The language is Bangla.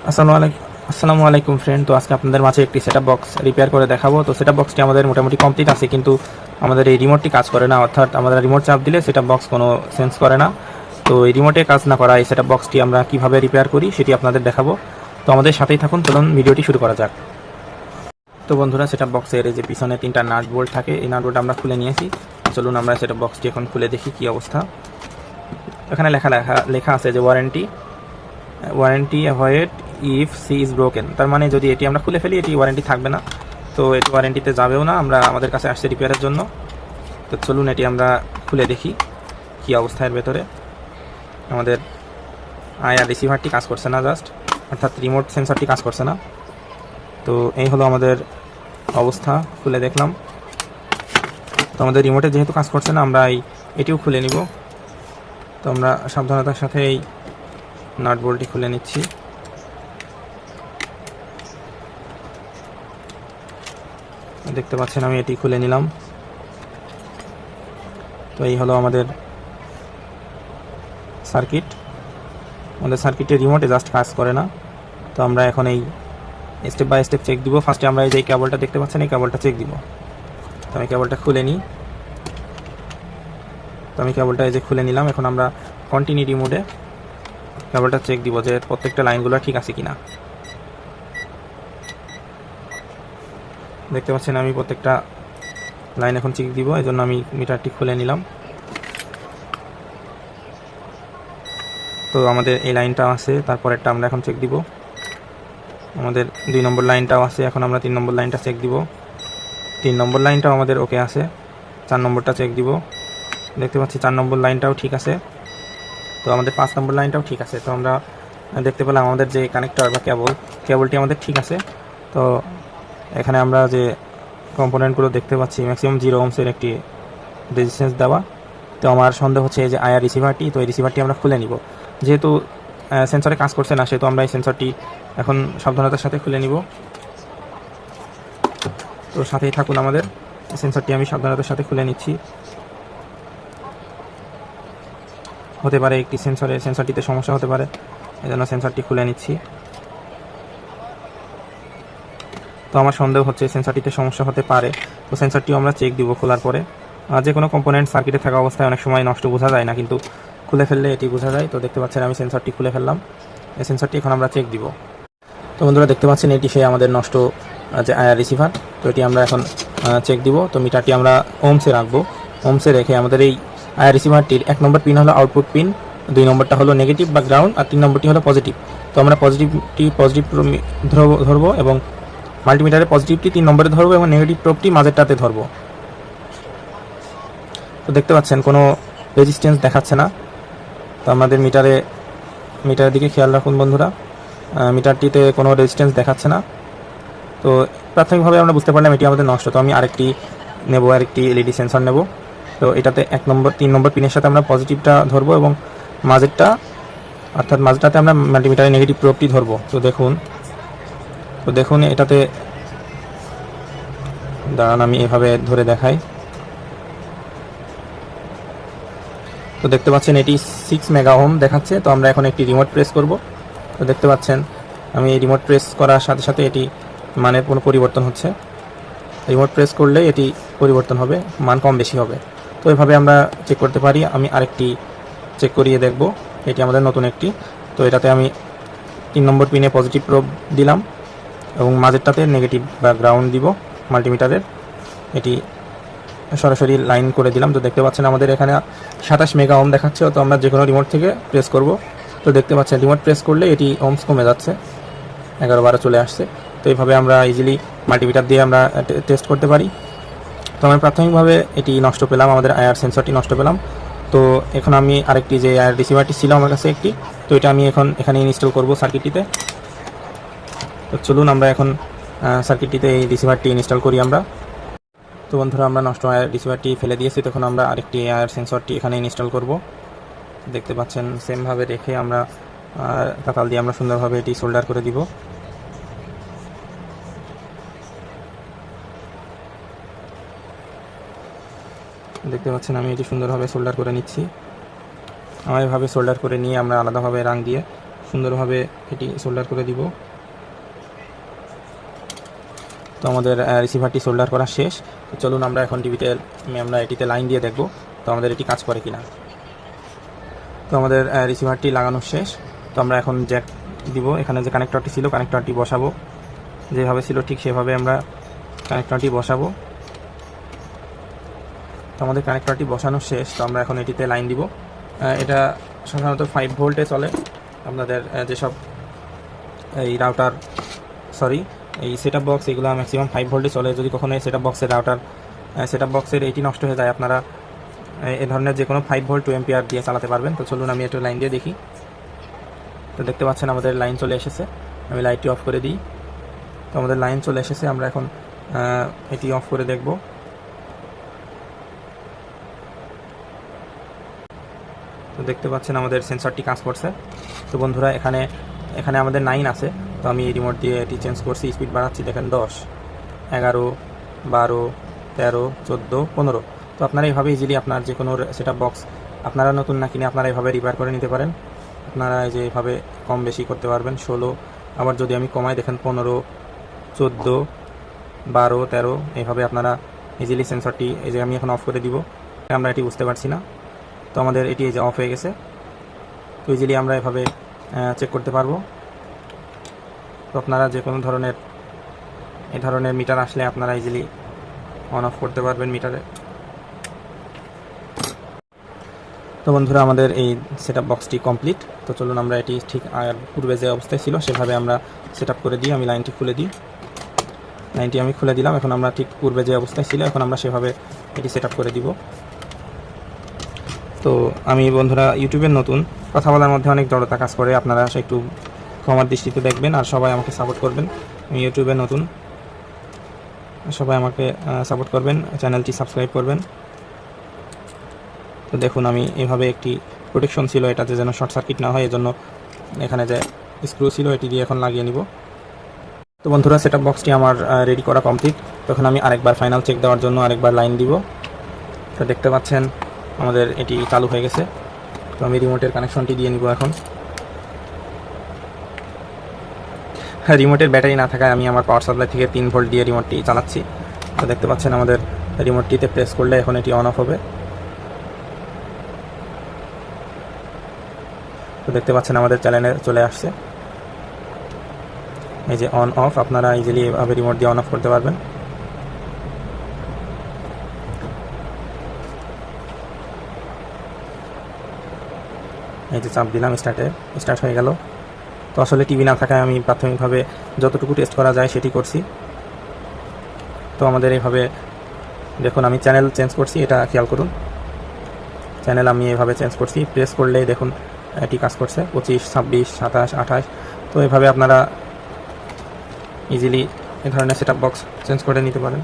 আসসালামু আলাইকুম ফ্রেন্ড। তো আজকে আপনাদের মাঝে একটি সেটআপ বক্স রিপেয়ার করে দেখাবো। তো সেটআপ বক্সটি আমাদের মোটামুটি কমপ্লিট আছে, কিন্তু আমাদের এই রিমোটটি কাজ করে না, অর্থাৎ আমাদের রিমোট চাপ দিলে সেটআপ বক্স কোনো সেন্স করে না। তো এই রিমোটে কাজ না করা এই সেটআপ বক্সটি আমরা কিভাবে রিপেয়ার করি সেটি আপনাদের দেখাবো। তো আমাদের সাথেই থাকুন, চলুন ভিডিওটি শুরু করা যাক। তো বন্ধুরা, সেটআপ বক্সের এই যে পিছনে 3টা নাট বোল্ট থাকে, এই নাট বোল্ট আমরা খুলে নিয়েছি। চলুন আমরা সেটআপ বক্সটি এখন খুলে দেখি কি অবস্থা। এখানে লেখা আছে যে warranty avoid if seal is broken. তার মানে যদি এটি আমরা খুলে ফেলি এটি ওয়ারেন্টি থাকবে না, তো এটি ওয়ারেন্টিতে যাবেও না। আমাদের কাছে আসছে রিপেয়ারের জন্য। তো চলুন এটি আমরা খুলে দেখি কি অবস্থার ভেতরে। আমাদের আইআর রিসিভারটি কাজ করছে না, জাস্ট অর্থাৎ রিমোট সেন্সরটি কাজ করছে না। তো এই হলো আমাদের অবস্থা, খুলে দেখলাম। তো আমাদের রিমোটে যেহেতু কাজ করছে না, আমরা এটিও খুলে নিব। তো আমরা সাবধানতার সাথে এই নাট বোল্টটি খুলে নিচ্ছি। দেখতে পাচ্ছেন আমি এটি খুলে নিলাম। তো এই হলো আমাদের সার্কিট। আমাদের সার্কিটের রিমোটে জাস্ট কাজ করে না। তো আমরা এখন এই স্টেপ বাই স্টেপ চেক দিব। ফার্স্টে আমরা এই যে কেবলটা দেখতে পাচ্ছেন, এই কেবলটা চেক দিব। তো আমি কেবলটা খুলে নিই। তো আমি কেবলটা এই যে খুলে নিলাম। এখন আমরা কন্টিনিউটি মোডে কেবলটা চেক দিব যে প্রত্যেকটা লাইনগুলো ঠিক আছে কিনা। দেখতে পাচ্ছেন আমি প্রত্যেকটা লাইন এখন চেক দিব, এই জন্য আমি মিটারটি খুলে নিলাম। তো আমাদের এই লাইনটাও আছে, তারপরেরটা আমরা এখন চেক দিব। আমাদের 2 নম্বর লাইনটাও আছে, এখন আমরা 3 নম্বর লাইনটা চেক দিব। 3 নম্বর লাইনটাও আমাদের ওকে আছে। 4 নম্বরটা চেক দিব। দেখতে পাচ্ছি 4 নম্বর লাইনটাও ঠিক আছে। তো আমাদের 5 নম্বর লাইনটাও ঠিক আছে। তো আমরা দেখতে পেলাম আমাদের যে কানেক্টর বা কেবলটি আমাদের ঠিক আছে। তো এখানে আমরা যে কম্পোনেন্টগুলো দেখতে পাচ্ছি ম্যাক্সিমাম 0 ওহমসের একটি রেজিস্ট্যান্স দেওয়া। তো আমার সন্দেহ হচ্ছে যে আইআর রিসিভারটি, তো এই রিসিভারটি আমরা খুলে নিব। যেহেতু সেন্সরে কাজ করছে না, সেহেতু আমরা এই সেন্সরটি এখন সাবধানতার সাথে খুলে নিব। তো সাথেই থাকুন, আমাদের সেন্সরটি আমি সাবধানতার সাথে খুলে নিচ্ছি। হতে পারে একটি সেন্সরটিতে সমস্যা হতে পারে, এজন্য সেন্সরটি খুলে নিচ্ছি। তো আমার সন্দেহ হচ্ছে সেন্সরটিতে সমস্যা হতে পারে। তো সেন্সরটিও আমরা চেক দিব খোলার পরে। যে কোনো কম্পোনেন্ট সার্কিটে থাকা অবস্থায় অনেক সময় নষ্ট বোঝা যায় না, কিন্তু খুলে ফেললে এটি বোঝা যায়। তো দেখতে পাচ্ছেন আমি সেন্সরটি খুলে ফেললাম। এই সেন্সরটি এখন আমরা চেক দিব। তো বন্ধুরা, দেখতে পাচ্ছেন এটি সেই আমাদের নষ্ট যে আইআর রিসিভার। তো এটি আমরা এখন চেক দিব। তো মিটারটি আমরা ওহমসে রাখবো। ওহমসে রেখে আমাদের এই আইআর রিসিভারটির 1 নম্বর পিন হলো আউটপুট পিন, 2 নম্বরটা হলো নেগেটিভ বা গ্রাউন্ড, আর 3 নম্বরটি হলো পজিটিভ। তো আমরা পজিটিভ ধরবো এবং মাল্টিমিটারে পজিটিভটি 3 নম্বরে ধরবো এবং নেগেটিভ প্রোবটি মাঝেরটাতে ধরবো। তো দেখতে পাচ্ছেন কোনো রেজিস্ট্যান্স দেখাচ্ছে না। তো আমাদের মিটারের দিকে খেয়াল রাখুন বন্ধুরা, মিটারটিতে কোনো রেজিস্ট্যান্স দেখাচ্ছে না। তো প্রাথমিকভাবে আমরা বুঝতে পারলাম এটি আমাদের নষ্ট। তো আমি আরেকটি এলইডি সেন্সর নেব। তো এটাতে 3 নম্বর পিনের সাথে আমরা পজিটিভটা ধরবো এবং মাঝেরটাতে আমরা মাল্টিমিটারে নেগেটিভ প্রোবটি ধরবো। তো দেখুন এটাতে, দাঁড়ান আমি এভাবে ধরে দেখাই। তো দেখতে পাচ্ছেন এটি 6 মেগা ওহম দেখাচ্ছে। তো আমরা এখন একটি রিমোট প্রেস করব। তো দেখতে পাচ্ছেন আমি এই রিমোট প্রেস করার সাথে সাথে এটি মানে কোনো পরিবর্তন হচ্ছে। রিমোট প্রেস করলে এটি পরিবর্তন হবে, মান কম বেশি হবে। তো এভাবে আমরা চেক করতে পারি। আমি আরেকটি চেক করিয়ে দেখব। এটি আমাদের নতুন একটি। তো এটাতে আমি 3 নম্বর পিনে পজিটিভ প্রোব দিলাম এবং মাঝেরটাতে নেগেটিভ বা গ্রাউন্ড দিব মাল্টিমিটারের। এটি সরাসরি লাইন করে দিলাম। তো দেখতে পাচ্ছেন আমাদের এখানে 27 মেগা ওহম দেখাচ্ছে। তো আমরা যে কোনো রিমোট থেকে প্রেস করব। তো দেখতে পাচ্ছেন রিমোট প্রেস করলে এটি ওহমস কমে যাচ্ছে, 11-12 চলে আসছে। তো এইভাবে আমরা ইজিলি মাল্টিমিটার দিয়ে আমরা টেস্ট করতে পারি। তো আমরা প্রাথমিকভাবে এটি নষ্ট পেলাম, আমাদের আইআর সেন্সরটি নষ্ট পেলাম। তো এখন আমি আরেকটি যে আইআর রিসিভারটি ছিল আমার কাছে একটি, তো এটা আমি এখন এখানে ইনস্টল করব সার্কিটটিতে। তো চলুন আমরা এখন সার্কিটটিতে এই রিসিভারটি ইনস্টল করি আমরা। তো বন্ধুরা, আমরা নষ্ট আইআর রিসিভারটি ফেলে দিয়েছি। তখন আমরা আরেকটি আইআর সেন্সরটি এখানে ইনস্টল করব। দেখতে পাচ্ছেন সেমভাবে রেখে আমরা কাতাল দিয়ে আমরা সুন্দরভাবে এটি সোল্ডার করে দিব। দেখতে পাচ্ছেন আমি এটি সুন্দরভাবে সোল্ডার করে নিচ্ছি। আমার এভাবে সোল্ডার করে নিয়ে আমরা আলাদাভাবে রাং দিয়ে সুন্দরভাবে এটি সোল্ডার করে দিব। তো আমাদের রিসিভারটি সোল্ডার করা শেষ। তো চলুন আমরা এখন টিভিতে আমরা এটিতে লাইন দিয়ে দেখব তো আমাদের এটি কাজ করে কিনা। তো আমাদের রিসিভারটি লাগানো শেষ। তো আমরা এখন জ্যাক দিব। এখানে যে কানেক্টরটি ছিল কানেক্টরটি বসাবো, যেভাবে ছিল ঠিক সেভাবে আমরা কানেক্টরটি বসাবো। তো আমাদের কানেক্টরটি বসানো শেষ। তো আমরা এখন এটিতে লাইন দিব। এটা সাধারণত 5 ভোল্টে চলে। আপনাদের যেসব এই রাউটার এই সেটআপ বক্স এগুলো ম্যাক্সিমাম 5 ভোল্টে চলে। যদি কখনো এই সেটআপ বক্সের এটি নষ্ট হয়ে যায়, আপনারা এই ধরনের যে কোনো 5 ভোল্ট 2 অ্যাম্পিয়ার দিয়ে চালাতে পারবেন। তো চলুন আমি একটু লাইন দিয়ে দেখি। তো দেখতে পাচ্ছেন আমাদের লাইন চলে এসেছে। আমি লাইটটি অফ করে দিই। তো আমাদের লাইন চলে এসেছে। আমরা এখন এটি অফ করে দেখব। তো দেখতে পাচ্ছেন আমাদের সেন্সরটি কাজ করছে। তো বন্ধুরা এখানে আমাদের 9 আছে। তো আমি রিমোট দিয়ে এটি চেঞ্জ করছি, স্পিড বাড়াচ্ছি। দেখেন 10, 11, 12, 13, 14, 15। তো আপনারা এইভাবে ইজিলি আপনার যে কোনো সেটআপ বক্স আপনারা নতুন না কিনে আপনারা এইভাবে রিপেয়ার করে নিতে পারেন। আপনারা এই যে এইভাবে কম বেশি করতে পারবেন। 16, আবার যদি আমি কমাই দেখেন 15, 14, 12, 13, এইভাবে আপনারা ইজিলি সেন্সরটি এই যে আমি এখন অফ করে দিব। আমরা এটি বুঝতে পারছি না। তো আমাদের এটি এই যে অফ হয়ে গেছে। তো ইজিলি আমরা এভাবে চেক করতে পারবো। তো আপনারা যে কোনো এই ধরনের মিটার আসলে আপনারা ইজিলি অন অফ করতে পারবেন মিটারে। তো বন্ধুরা আমাদের এই সেটআপ বক্সটি কমপ্লিট। তো চলুন আমরা এটি ঠিক পূর্বে যে অবস্থায় ছিল সেভাবে আমরা সেটআপ করে দিই। আমি লাইনটি খুলে দিই। লাইনটি আমি খুলে দিলাম। এখন আমরা ঠিক পূর্বে যে অবস্থায় ছিল এখন আমরা সেভাবে এটি সেটআপ করে দিব। তো আমি বন্ধুরা ইউটিউবের নতুন, কথা বলার মধ্যে অনেক জড়তা কাজ করে, আপনারা একটু ক্ষমার দৃষ্টিতে দেখবেন আর সবাই আমাকে সাপোর্ট করবেন। আমি ইউটিউবে নতুন, সবাই আমাকে সাপোর্ট করবেন, চ্যানেলটি সাবস্ক্রাইব করবেন। তো দেখুন আমি এইভাবে একটি প্রোটেকশন ছিল এটাতে যেন শর্ট সার্কিট না হয়, এজন্য এখানে যে স্ক্রু ছিল এটি দিয়ে এখন লাগিয়ে নিব। তো বন্ধুরা সেটআপ বক্সটি আমার রেডি করা কমপ্লিট। তখন আমি আরেকবার ফাইনাল চেক দেওয়ার জন্য আরেকবার লাইন দিব। তো দেখতে পাচ্ছেন আমাদের এটি চালু হয়ে গেছে। তো আমি রিমোটের কানেকশনটি দিয়ে নিব এখন। হ্যাঁ, রিমোটের ব্যাটারি না থাকায় আমি আমার পাওয়ার সাপ্লাই থেকে 3 ভোল্ট দিয়ে রিমোটটি চালাচ্ছি। তো দেখতে পাচ্ছেন আমাদের রিমোটটিতে প্রেস করলে এখন এটি অন অফ হবে। তো দেখতে পাচ্ছেন আমাদের চ্যানেলে চলে আসছে এই যে অন অফ। আপনারা ইজিলি এভাবে রিমোট দিয়ে অন অফ করতে পারবেন। এই যে চাপ দিলাম, স্টার্ট হয়ে গেল। তো আসলে টিভি না থাকায় আমি প্রাথমিকভাবে যতটুকু টেস্ট করা যায় সেটি করছি। তো আমাদের এইভাবে দেখুন আমি চ্যানেল চেঞ্জ করছি, এটা খেয়াল করুন। চ্যানেল আমি এভাবে চেঞ্জ করছি, প্রেস করলেই দেখুন এটি কাজ করছে। 25, 26, 27, 28। তো এভাবে আপনারা ইজিলি এই ধরনের সেটআপ বক্স চেঞ্জ করে নিতে পারেন।